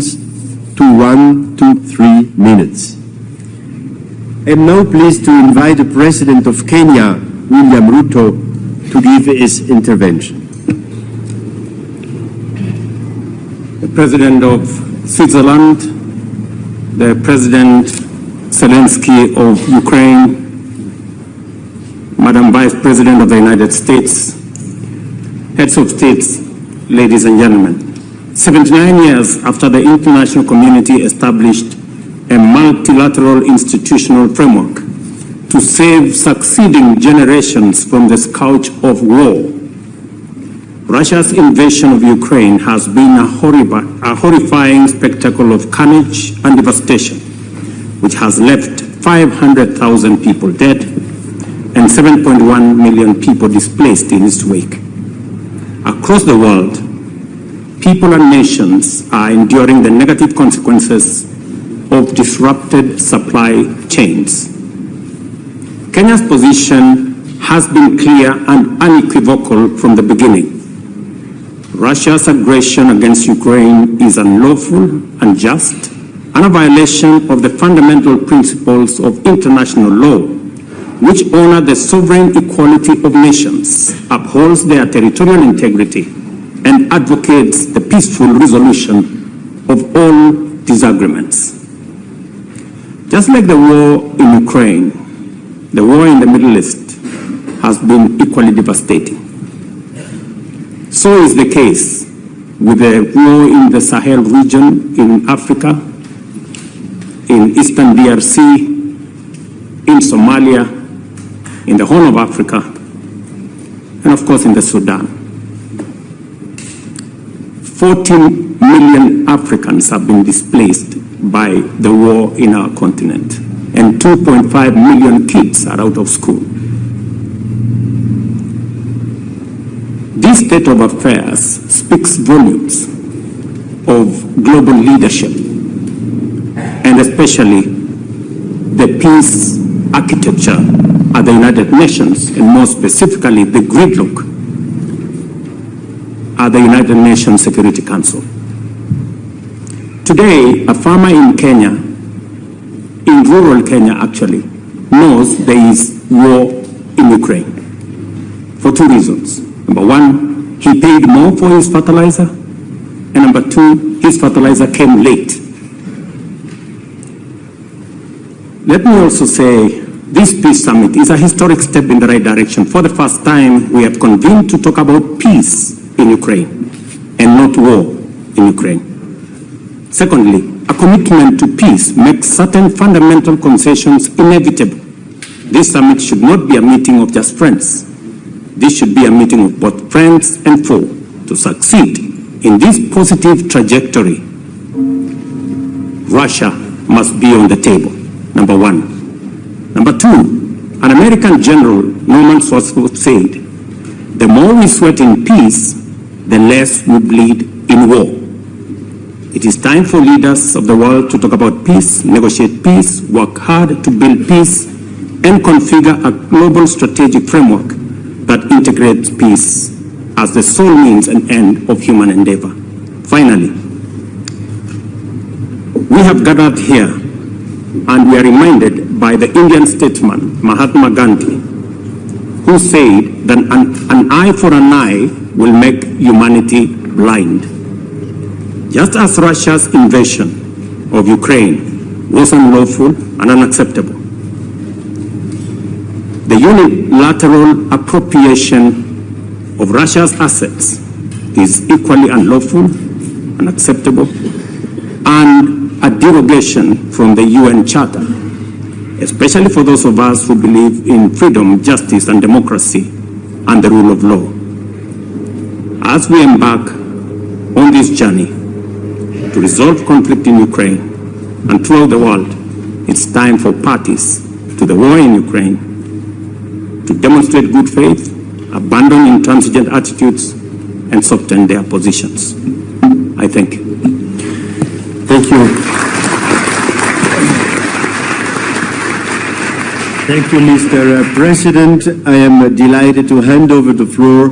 to 1 to 3 minutes. I am now pleased to invite the President of Kenya, William Ruto, to give his intervention. The President of Switzerland, the President Zelensky of Ukraine, Madam Vice President of the United States, heads of states, ladies and gentlemen. 79 years after the international community established a multilateral institutional framework to save succeeding generations from the scourge of war, Russia's invasion of Ukraine has been a horrifying spectacle of carnage and devastation, which has left 500,000 people dead and 7.1 million people displaced in its wake. Across the world, people and nations are enduring the negative consequences of disrupted supply chains. Kenya's position has been clear and unequivocal from the beginning. Russia's aggression against Ukraine is unlawful, unjust, and a violation of the fundamental principles of international law, which honor the sovereign equality of nations, upholds their territorial integrity, and advocates the peaceful resolution of all disagreements. Just like the war in Ukraine, the war in the Middle East has been equally devastating. So is the case with the war in the Sahel region in Africa, in Eastern DRC, in Somalia, in the Horn of Africa, and of course in the Sudan. 14 million Africans have been displaced by the war in our continent, and 2.5 million kids are out of school. This state of affairs speaks volumes of global leadership, and especially the peace architecture at the United Nations, and more specifically the gridlock at the United Nations Security Council. Today, a farmer in Kenya, in rural Kenya actually, knows there is war in Ukraine for two reasons. Number one, he paid more for his fertilizer, and number two, his fertilizer came late. Let me also say, this peace summit is a historic step in the right direction. For the first time, we have convened to talk about peace in Ukraine and not war in Ukraine. Secondly, a commitment to peace makes certain fundamental concessions inevitable. This summit should not be a meeting of just friends. This should be a meeting of both friends and foe. To succeed in this positive trajectory, Russia must be on the table, number one. Number two, an American general, Norman Swartzwelder, said, the more we sweat in peace, the less we bleed in war. It is time for leaders of the world to talk about peace, negotiate peace, work hard to build peace, and configure a global strategic framework that integrates peace as the sole means and end of human endeavor. Finally, we have gathered here and we are reminded by the Indian statesman Mahatma Gandhi, who said that an eye for an eye will make humanity blind. Just as Russia's invasion of Ukraine was unlawful and unacceptable, the unilateral appropriation of Russia's assets is equally unlawful, unacceptable, and a derogation from the UN Charter, especially for those of us who believe in freedom, justice, and democracy, and the rule of law. As we embark on this journey to resolve conflict in Ukraine and throughout the world, it's time for parties to the war in Ukraine to demonstrate good faith, abandon intransigent attitudes, and soften their positions. I thank you. Thank you. Thank you, Mr. President. I am delighted to hand over the floor